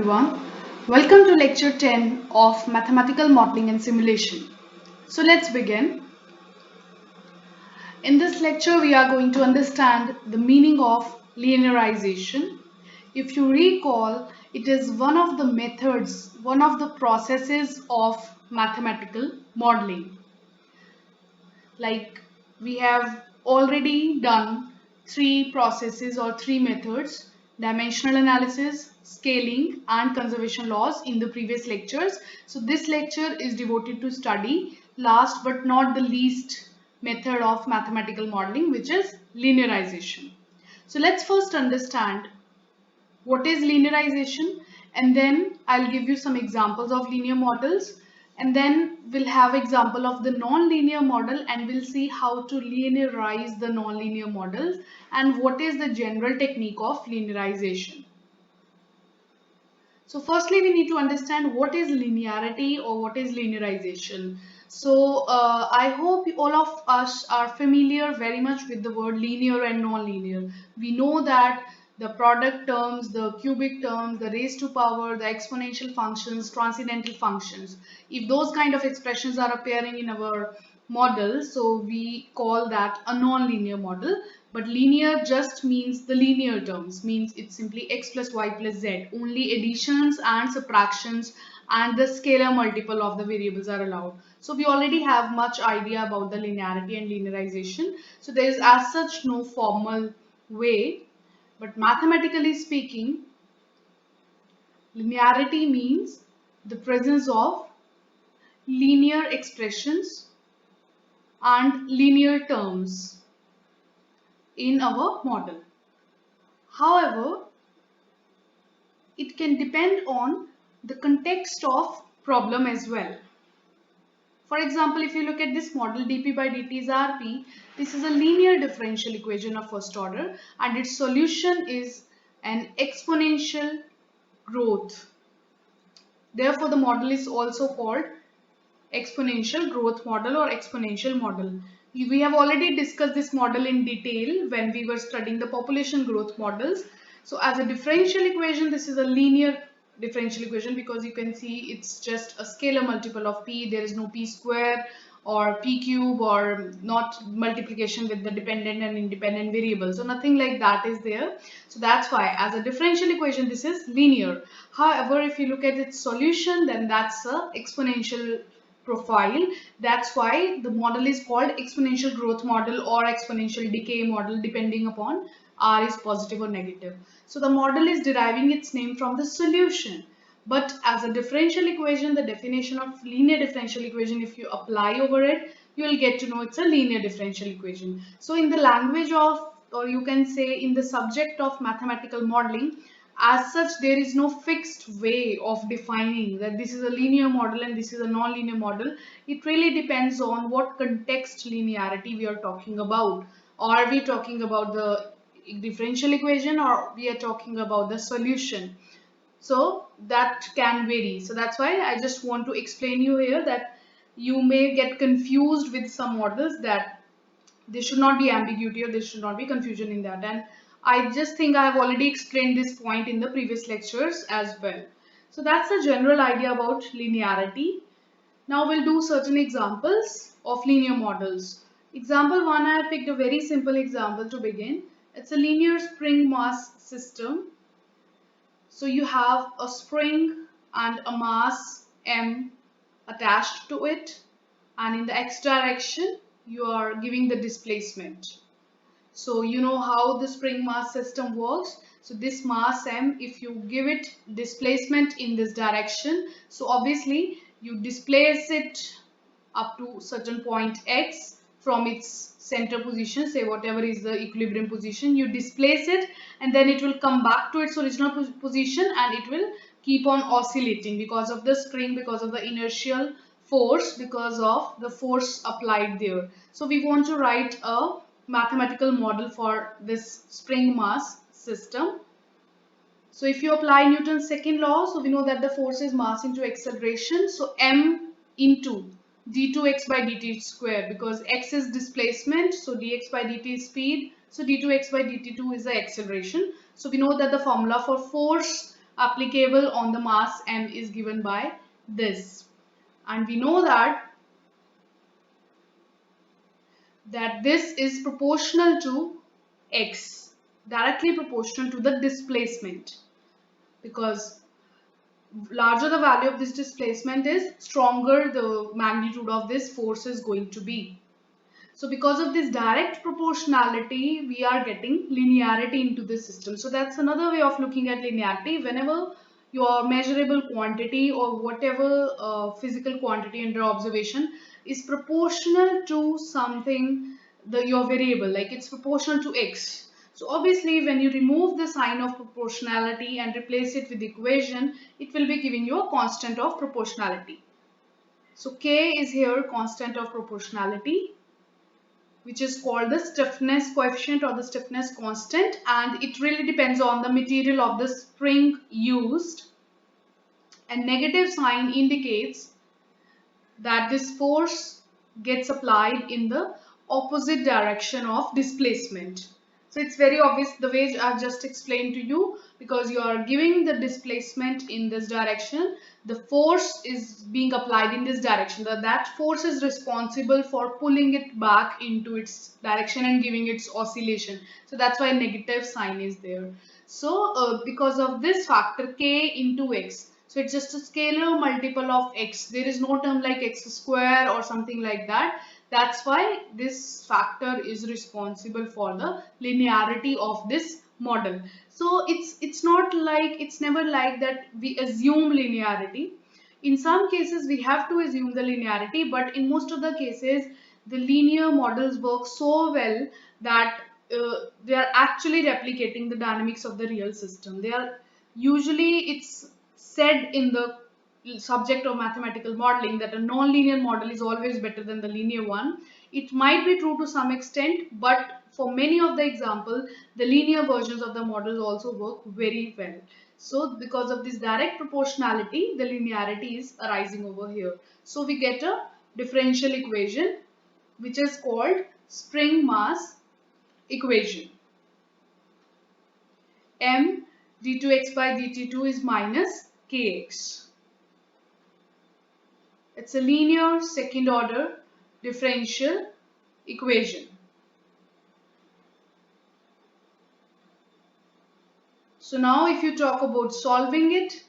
everyone. Welcome to lecture 10 of Mathematical Modeling and Simulation. So let's begin. In this lecture, we are going to understand the meaning of linearization. If you recall, it is one of the methods, one of the processes of mathematical modeling. Like we have already done three processes or three methods: dimensional analysis, scaling and conservation laws in the previous lectures. So this lecture is devoted to study last but not the least method of mathematical modeling, which is linearization. So let's first understand what is linearization, and then I'll give you some examples of linear models, and then we'll have example of the non-linear model, and we'll see how to linearize the non-linear models and what is the general technique of linearization. So firstly, we need to understand what is linearity or what is linearization. So I hope all of us are familiar very much with the word linear and non-linear. We know that the product terms, the cubic terms, the raised to power, the exponential functions, transcendental functions, if those kind of expressions are appearing in our model, so we call that a non-linear model. But linear just means the linear terms, means it's simply x plus y plus z. Only additions and subtractions and the scalar multiple of the variables are allowed. So we already have much idea about the linearity and linearization. So there is as such no formal way, but mathematically speaking, linearity means the presence of linear expressions and linear terms in our model. However, it can depend on the context of problem as well. For example, if you look at this model, dp by dt is rp. This is a linear differential equation of first order, and its solution is an exponential growth. Therefore, the model is also called exponential growth model or exponential model. We have already discussed this model in detail when we were studying the population growth models. So as a differential equation, this is a linear differential equation because you can see it's just a scalar multiple of p. There is no p square or p cube or not multiplication with the dependent and independent variables. So nothing like that is there. So that's why as a differential equation, this is linear. However, if you look at its solution, then that's a exponential profile. That's why the model is called exponential growth model or exponential decay model, depending upon r is positive or negative. So the model is deriving its name from the solution. But as a differential equation, the definition of linear differential equation, if you apply over it, you will get to know it's a linear differential equation. So in the language of, or you can say in the subject of mathematical modeling, as such, there is no fixed way of defining that this is a linear model and this is a non-linear model. It really depends on what context linearity we are talking about. Are we talking about the differential equation or we are talking about the solution? So that can vary. So that's why I just want to explain you here that you may get confused with some models, that there should not be ambiguity or there should not be confusion in that. And I just think I have already explained this point in the previous lectures as well. So that's the general idea about linearity. Now we'll do certain examples of linear models. Example 1, I have picked a very simple example to begin. It's a linear spring mass system. So you have a spring and a mass m attached to it, and in the x direction you are giving the displacement. So you know how the spring mass system works. So this mass m, if you give it displacement in this direction, so obviously you displace it up to certain point x from its center position, say whatever is the equilibrium position, you displace it and then it will come back to its original position and it will keep on oscillating because of the spring, because of the inertial force, because of the force applied there. So we want to write a mathematical model for this spring mass system. So if you apply Newton's second law, so we know that the force is mass into acceleration. So m into d2x by dt square, because x is displacement, so dx by dt is speed, so d2x by dt2 is the acceleration. So we know that the formula for force applicable on the mass m is given by this. And we know that this is proportional to x, directly proportional to the displacement, because larger the value of this displacement is, stronger the magnitude of this force is going to be. So because of this direct proportionality, we are getting linearity into the system. So that's another way of looking at linearity. Whenever your measurable quantity or whatever physical quantity under observation is proportional to something, your variable, like it's proportional to x. So obviously when you remove the sign of proportionality and replace it with the equation, it will be giving you a constant of proportionality. So K is here constant of proportionality, which is called the stiffness coefficient or the stiffness constant, and it really depends on the material of the spring used. And negative sign indicates that this force gets applied in the opposite direction of displacement. So it's very obvious the way I've just explained to you, because you are giving the displacement in this direction, the force is being applied in this direction. That force is responsible for pulling it back into its direction and giving its oscillation. So that's why negative sign is there. So because of this factor k into x, so it's just a scalar multiple of x. There is no term like x square or something like that. That's why this factor is responsible for the linearity of this model. So it's not like, it's never like that we assume linearity. In some cases we have to assume the linearity, but in most of the cases the linear models work so well that they are actually replicating the dynamics of the real system. They are usually, it's said in the subject of mathematical modeling that a non-linear model is always better than the linear one. It might be true to some extent, but for many of the examples, the linear versions of the models also work very well. So because of this direct proportionality, the linearity is arising over here. So we get a differential equation which is called spring mass equation. M d2x by dt2 is minus kx. It's a linear second order differential equation. So now if you talk about solving it,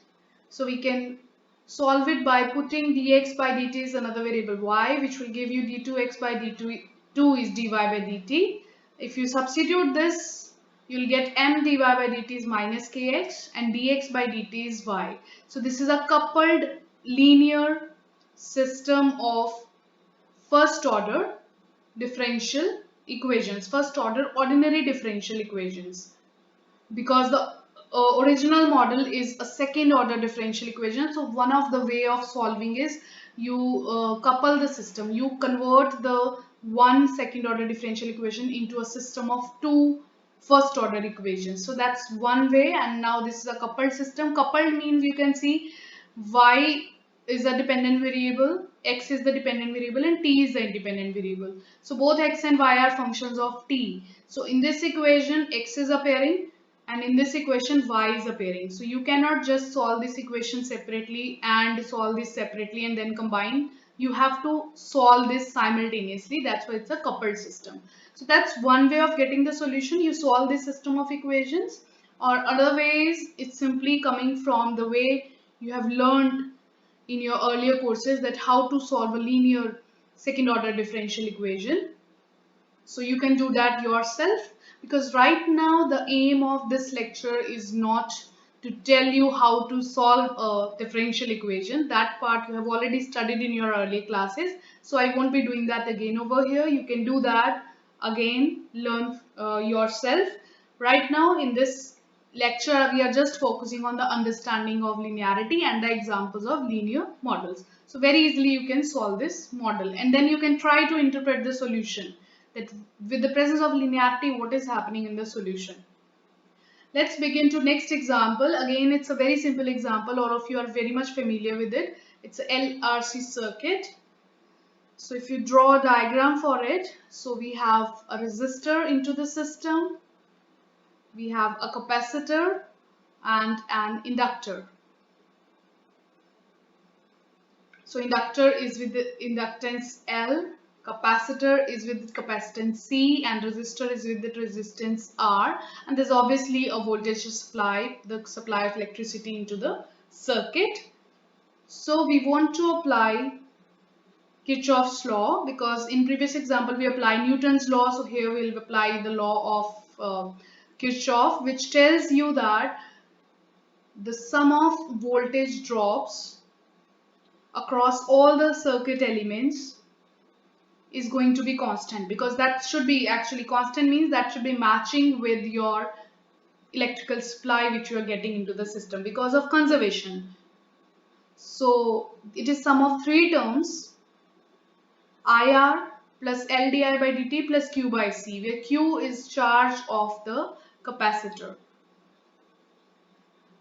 so we can solve it by putting dx by dt is another variable y, which will give you d2x by d2 is dy by dt. If you substitute this, you'll get m dy by dt is minus kx and dx by dt is y. So this is a coupled linear system of first order differential equations, first order ordinary differential equations, because the original model is a second order differential equation. So one of the way of solving is you couple the system, you convert the one second order differential equation into a system of two first order equations. So that's one way, and now this is a coupled system. Coupled means you can see y is a dependent variable, x is the dependent variable, and t is the independent variable. So both x and y are functions of t. So in this equation x is appearing and in this equation y is appearing. So you cannot just solve this equation separately and solve this separately and then combine. You have to solve this simultaneously. That's why it's a coupled system. So that's one way of getting the solution. You solve this system of equations, or other ways it's simply coming from the way you have learned in your earlier courses, that how to solve a linear second order differential equation. So you can do that yourself, because right now the aim of this lecture is not to tell you how to solve a differential equation. That part you have already studied in your earlier classes. So I won't be doing that again over here. You can do that again, learn yourself. Right now in this lecture we are just focusing on the understanding of linearity and the examples of linear models. So very easily you can solve this model, and then you can try to interpret the solution, that with the presence of linearity what is happening in the solution. Let's begin to next example. Again, it's a very simple example. All of you are very much familiar with it. It's a LRC circuit. So if you draw a diagram for it, so we have a resistor into the system, we have a capacitor, and an inductor. So inductor is with the inductance L, capacitor is with the capacitance C, and resistor is with the resistance R. And there's obviously a voltage supply, the supply of electricity into the circuit. So we want to apply Kirchhoff's law, because in previous example we applied Newton's law. So here we'll apply the law of Kirchhoff, which tells you that the sum of voltage drops across all the circuit elements is going to be constant, because that should be actually constant, means that should be matching with your electrical supply which you are getting into the system because of conservation. So it is sum of three terms: IR plus L di by dt plus Q by C, where Q is charge of the capacitor.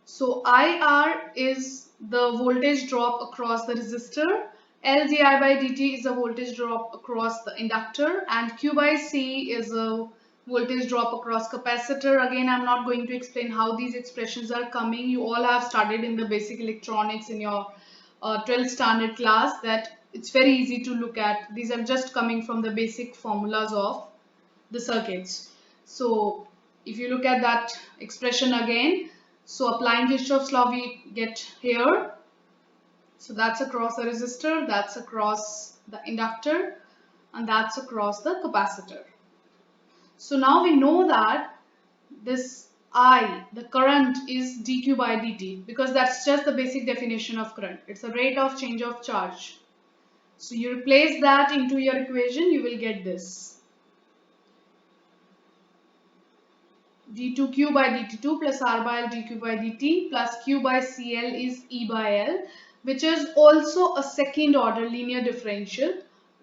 So IR is the voltage drop across the resistor, L di by dt is a voltage drop across the inductor, and Q by C is a voltage drop across capacitor. Again, I'm not going to explain how these expressions are coming. You all have studied in the basic electronics in your 12th standard class, that it's very easy to look at. These are just coming from the basic formulas of the circuits. So if you look at that expression again, so applying Kirchhoff's law, we get here. So that's across the resistor, that's across the inductor, and that's across the capacitor. So now we know that this I, the current, is dq by dt, because that's just the basic definition of current. It's a rate of change of charge. So you replace that into your equation, you will get this. d2q by dt2 plus r by l dq by dt plus q by cl is E by L, which is also a second order linear differential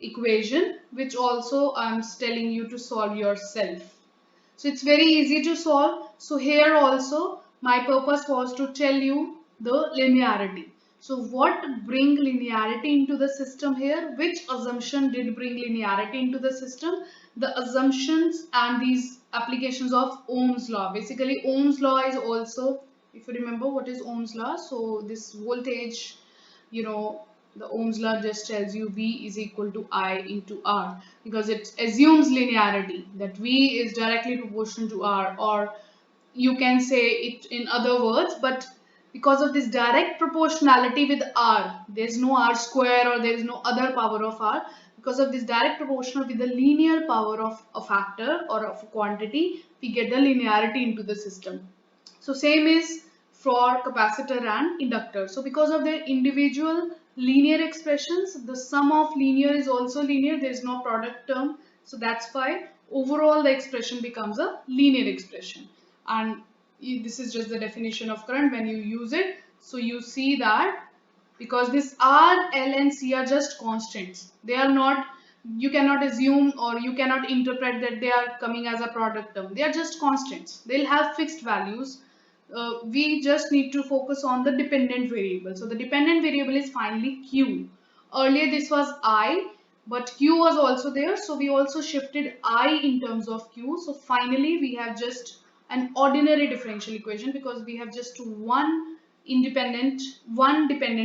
equation, which also I'm telling you to solve yourself. So it's very easy to solve. So here also my purpose was to tell you the linearity. So what bring linearity into the system here? Which assumption did bring linearity into the system? The assumptions and these applications of Ohm's law. Basically Ohm's law is also, if you remember what is Ohm's law, so this voltage, you know, the Ohm's law just tells you V is equal to I into R, because it assumes linearity, that V is directly proportional to R, or you can say it in other words, but because of this direct proportionality with R, there is no R square or there is no other power of R. Because of this direct proportional with the linear power of a factor or of a quantity, we get the linearity into the system. So same is for capacitor and inductor. So because of their individual linear expressions, the sum of linear is also linear. There is no product term. So that's why overall the expression becomes a linear expression. And this is just the definition of current when you use it. So you see that because this R, L and C are just constants. They are not, you cannot assume or you cannot interpret that they are coming as a product term. They are just constants. They'll have fixed values. We just need to focus on the dependent variable. So the dependent variable is finally Q. Earlier this was I, but Q was also there. So we also shifted I in terms of Q. So finally we have just an ordinary differential equation, because we have just one dependent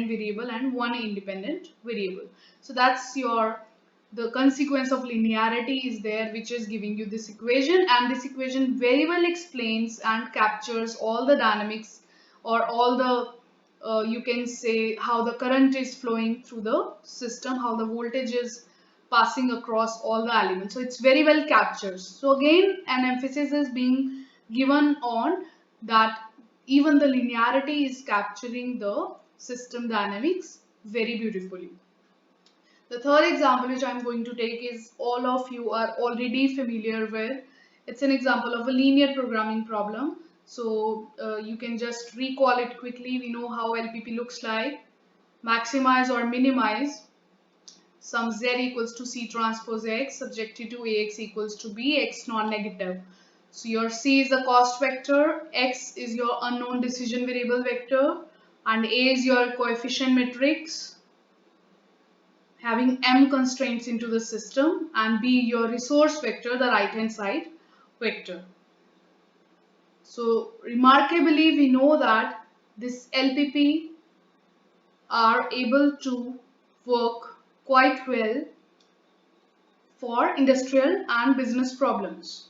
variable and one independent variable. So that's the consequence of linearity is there, which is giving you this equation, and this equation very well explains and captures all the dynamics or all the you can say how the current is flowing through the system, how the voltage is passing across all the elements. So it's very well captured. So again, an emphasis is being given on that even the linearity is capturing the system dynamics very beautifully. The third example which I'm going to take is all of you are already familiar with. It's an example of a linear programming problem. So you can just recall it quickly. We know how LPP looks like. Maximize or minimize sum z equals to C transpose x subjected to Ax equals to B, x non-negative. So your C is the cost vector, X is your unknown decision variable vector, and A is your coefficient matrix having m constraints into the system, and B your resource vector, the right hand side vector. So remarkably, we know that this LPP are able to work quite well for industrial and business problems,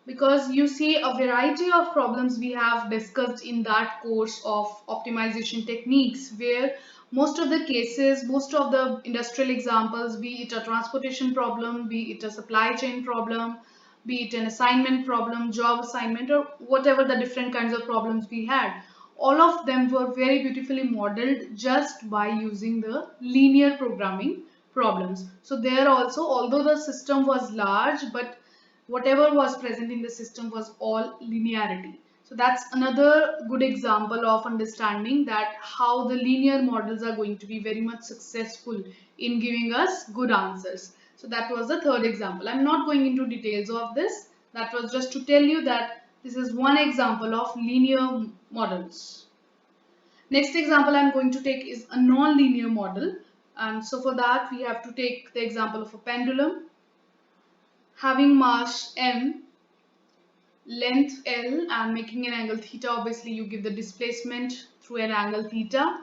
because you see a variety of problems we have discussed in that course of optimization techniques, where most of the cases, most of the industrial examples, be it a transportation problem, be it a supply chain problem, be it an assignment problem, job assignment, or whatever the different kinds of problems we had, all of them were very beautifully modeled just by using the linear programming problems. So there also, although the system was large, but whatever was present in the system was all linearity. So that's another good example of understanding that how the linear models are going to be very much successful in giving us good answers. So that was the third example. I'm not going into details of this. That was just to tell you that this is one example of linear models. Next example I'm going to take is a non-linear model. And so for that we have to take the example of a pendulum having mass m, length L, and making an angle theta. Obviously you give the displacement through an angle theta.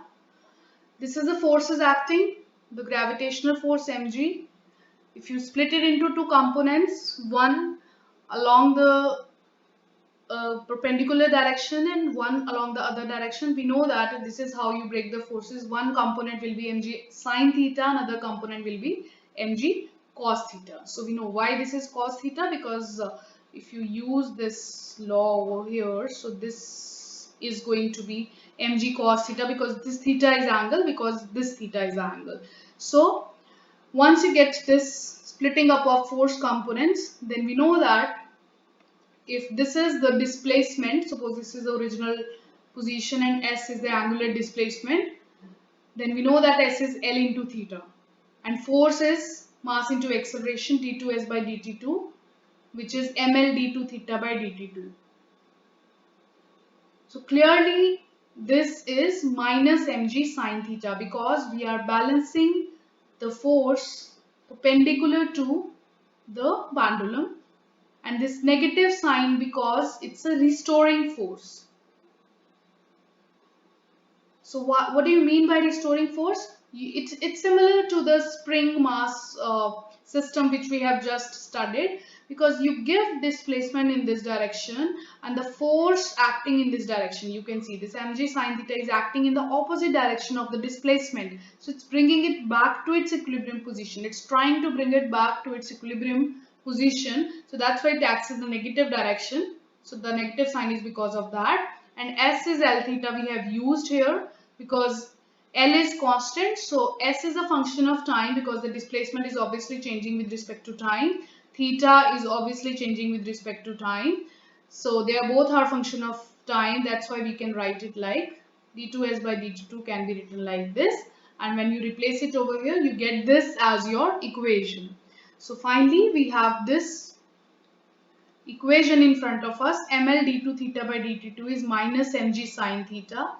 This is the forces acting, the gravitational force mg. If you split it into two components, one along the perpendicular direction and one along the other direction, we know that this is how you break the forces. One component will be mg sine theta, another component will be mg cos theta. So we know why this is cos theta, because if you use this law over here, so this is going to be mg cos theta, because this theta is angle, because this theta is angle. So once you get this splitting up of force components, then we know that if this is the displacement, suppose this is the original position and s is the angular displacement, then we know that s is L into theta, and force is mass into acceleration t2s by dt2, which is ml d2 theta by dt2. So clearly this is minus mg sine theta, because we are balancing the force perpendicular to the pendulum, and this negative sign because it's a restoring force. So what do you mean by restoring force? It's similar to the spring mass system which we have just studied, because you give displacement in this direction and the force acting in this direction. You can see this mg sine theta is acting in the opposite direction of the displacement. So it's bringing it back to its equilibrium position. It's trying to bring it back to its equilibrium position. So that's why it acts in the negative direction. So the negative sign is because of that. And s is L theta we have used here, because L is constant, so S is a function of time, because the displacement is obviously changing with respect to time. Theta is obviously changing with respect to time. So they are both are function of time. That's why we can write it like d2s by dt2 can be written like this. And when you replace it over here, you get this as your equation. So finally, we have this equation in front of us. ml d2 theta by dt2 is minus mg sine theta.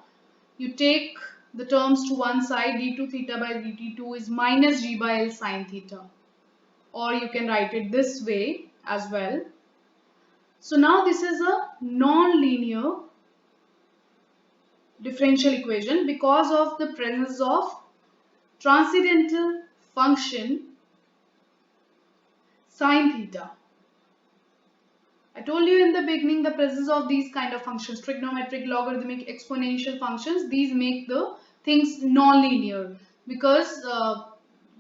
You take the terms to one side, d2 theta by dt2 is minus g by L sine theta, or you can write it this way as well. So now this is a non-linear differential equation because of the presence of transcendental function sine theta. I told you in the beginning the presence of these kind of functions, trigonometric, logarithmic, exponential functions, these make the things non-linear, because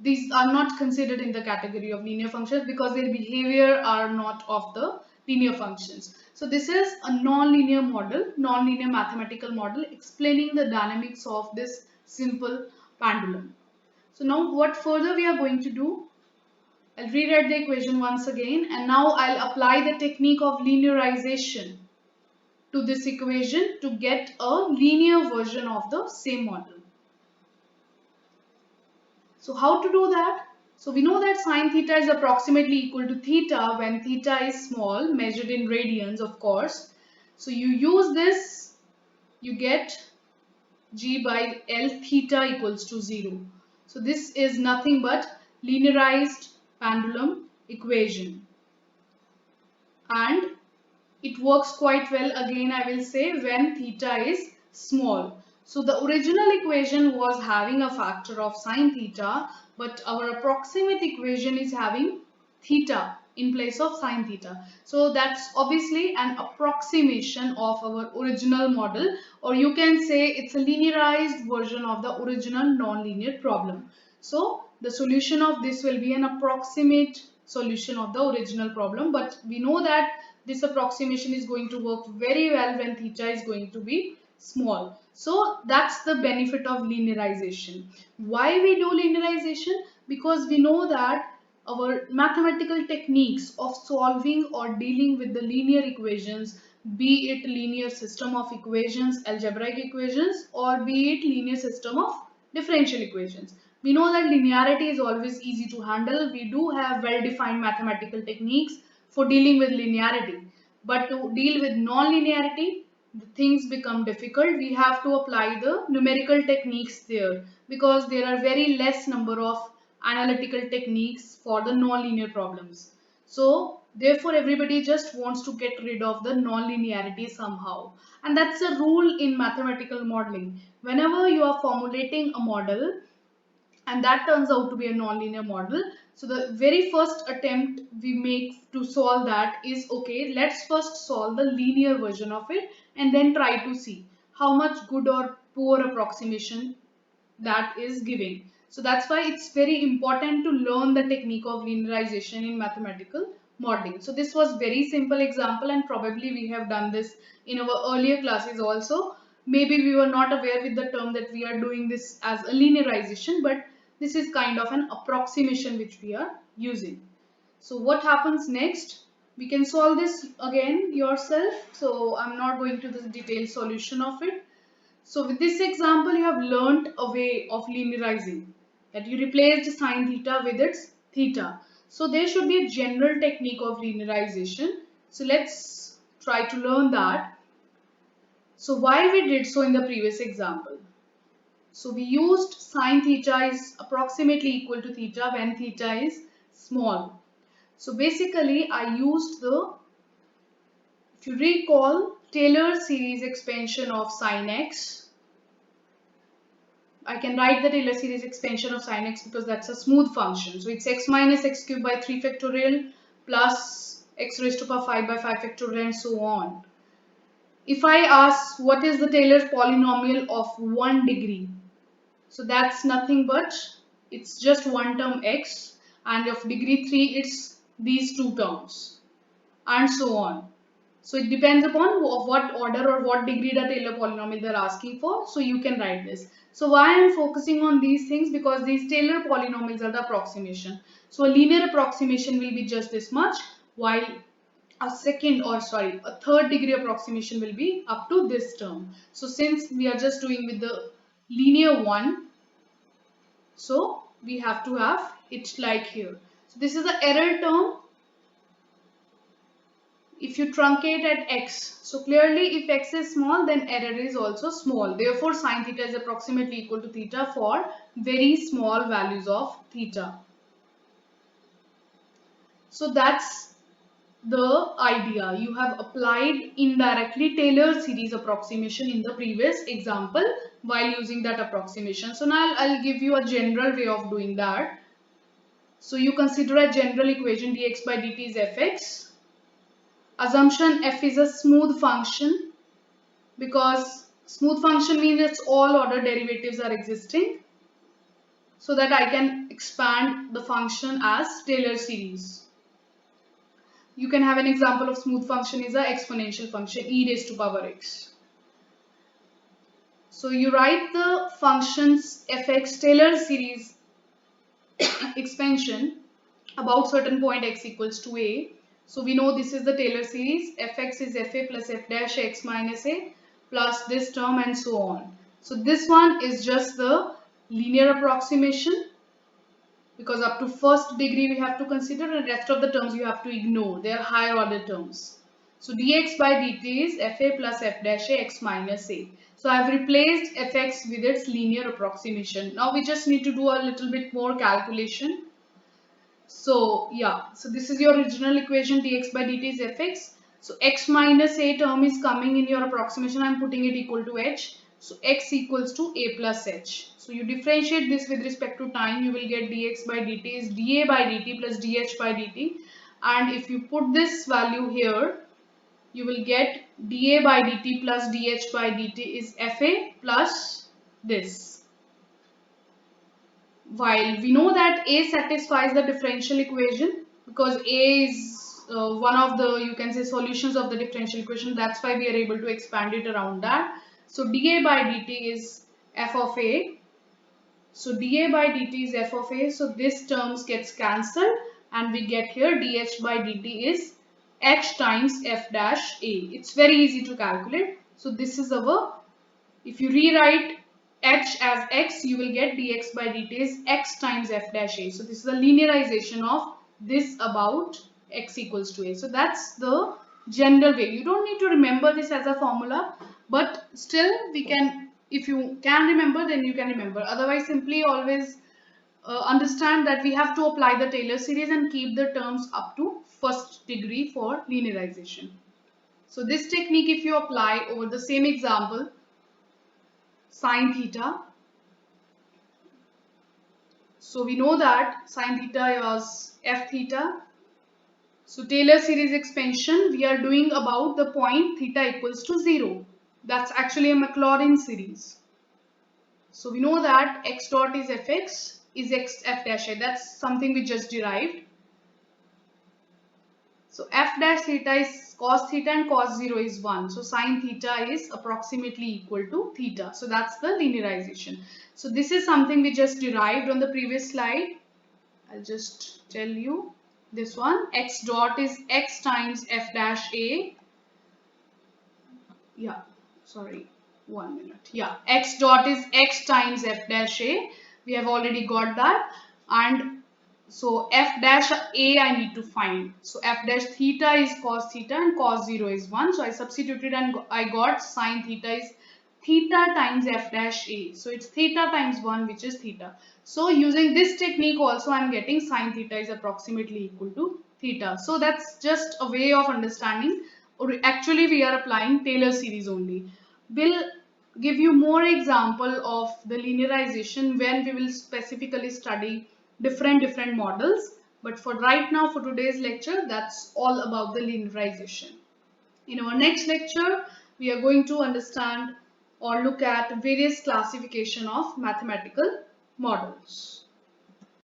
these are not considered in the category of linear functions because their behavior are not of the linear functions. So this is a non-linear model, non-linear mathematical model explaining the dynamics of this simple pendulum. So now what further we are going to do? I'll rewrite the equation once again, and now I'll apply the technique of linearization to this equation to get a linear version of the same model. So how to do that? So we know that sine theta is approximately equal to theta when theta is small, measured in radians of course. So you use this, you get g by L theta equals to 0. So this is nothing but linearized pendulum equation, and it works quite well, again I will say, when theta is small. So the original equation was having a factor of sine theta, but our approximate equation is having theta in place of sine theta. So that's obviously an approximation of our original model, or you can say it's a linearized version of the original nonlinear problem. So the solution of this will be an approximate solution of the original problem, but we know that this approximation is going to work very well when theta is going to be small. So that's the benefit of linearization. Why we do linearization? Because we know that our mathematical techniques of solving or dealing with the linear equations, be it linear system of equations, algebraic equations, or be it linear system of differential equations, we know that linearity is always easy to handle. We do have well-defined mathematical techniques for dealing with linearity. But to deal with non-linearity, the things become difficult. We have to apply the numerical techniques there, because there are very less number of analytical techniques for the non-linear problems. So therefore everybody just wants to get rid of the non-linearity somehow. And that's a rule in mathematical modeling. Whenever you are formulating a model, and that turns out to be a nonlinear model, so the very first attempt we make to solve that is, okay, let's first solve the linear version of it and then try to see how much good or poor approximation that is giving. So that's why it's very important to learn the technique of linearization in mathematical modeling. So this was very simple example, and probably we have done this in our earlier classes also. Maybe we were not aware with the term that we are doing this as a linearization, but this is kind of an approximation which we are using. So what happens next? We can solve this again yourself. So I'm not going to the detailed solution of it. So with this example, you have learnt a way of linearizing, that you replaced sine theta with its theta. So there should be a general technique of linearization. So let's try to learn that. So why we did so in the previous example? So we used sine theta is approximately equal to theta when theta is small. So basically I used the, if you recall, Taylor series expansion of sine x. I can write the Taylor series expansion of sine x because that's a smooth function. So it's x minus x cubed by 3 factorial plus x raised to power 5 by 5 factorial and so on. If I ask what is the Taylor polynomial of 1 degree, so that's nothing but it's just one term x, and of degree 3 it's these two terms and so on. So it depends upon what order or what degree the Taylor polynomial they're asking for. So you can write this. So why I'm focusing on these things? Because these Taylor polynomials are the approximation. So a linear approximation will be just this much, while a third degree approximation will be up to this term. So since we are just doing with the linear one, so we have to have it like here. So this is the error term if you truncate at x. So clearly if x is small, then error is also small. Therefore sine theta is approximately equal to theta for very small values of theta. So that's the idea. You have applied indirectly Taylor series approximation in the previous example while using that approximation. So now I'll give you a general way of doing that. So you consider a general equation dx by dt is fx. Assumption f is a smooth function, because smooth function means its all order derivatives are existing, so that I can expand the function as Taylor series. You can have an example of smooth function is a exponential function e raised to power x. So you write the functions fx Taylor series expansion about certain point x equals to a. So we know this is the Taylor series. Fx is fa plus f dash x minus a plus this term and so on. So this one is just the linear approximation, because up to first degree we have to consider, and rest of the terms you have to ignore. They are higher order terms. So dx by dt is fa plus f dash a x minus a. So I have replaced fx with its linear approximation. Now we just need to do a little bit more calculation. So yeah, so this is your original equation dx by dt is fx. So x minus a term is coming in your approximation. I'm putting it equal to h. So x equals to a plus h. So you differentiate this with respect to time. You will get dx by dt is dA by dt plus dh by dt. And if you put this value here, you will get dA by dt plus dh by dt is fa plus this. While we know that a satisfies the differential equation because a is one of the, you can say, solutions of the differential equation. That's why we are able to expand it around that. So dA by dt is f of a. So dA by dt is f of a. So this terms gets cancelled and we get here dh by dt is h times f dash a. It's very easy to calculate. So this is our, if you rewrite h as x, you will get dx by dt is x times f dash a. So this is a linearization of this about x equals to a. So that's the general way. You don't need to remember this as a formula, but still we can, if you can remember, then you can remember. Otherwise, simply always understand that we have to apply the Taylor series and keep the terms up to first degree for linearization. So this technique, if you apply over the same example, sine theta. So we know that sine theta was f theta. So Taylor series expansion we are doing about the point theta equals to 0. That's actually a Maclaurin series. So we know that x dot is fx is x f dash a. That's something we just derived. So f dash theta is cos theta and cos 0 is 1. So sine theta is approximately equal to theta. So that's the linearization. So this is something we just derived on the previous slide. I'll just tell you this one. X dot is x times f dash a. Yeah, sorry, 1 minute. Yeah, x dot is x times f dash a. We have already got that. And so f dash a I need to find. So f dash theta is cos theta and cos 0 is 1. So I substituted and I got sine theta is theta times f dash a. So it's theta times 1, which is theta. So using this technique also I am getting sine theta is approximately equal to theta. So that's just a way of understanding. Or actually we are applying Taylor series only. We'll give you more example of the linearization when we will specifically study different models. But for right now, for today's lecture, that's all about the linearization. In our next lecture, we are going to understand or look at various classification of mathematical models.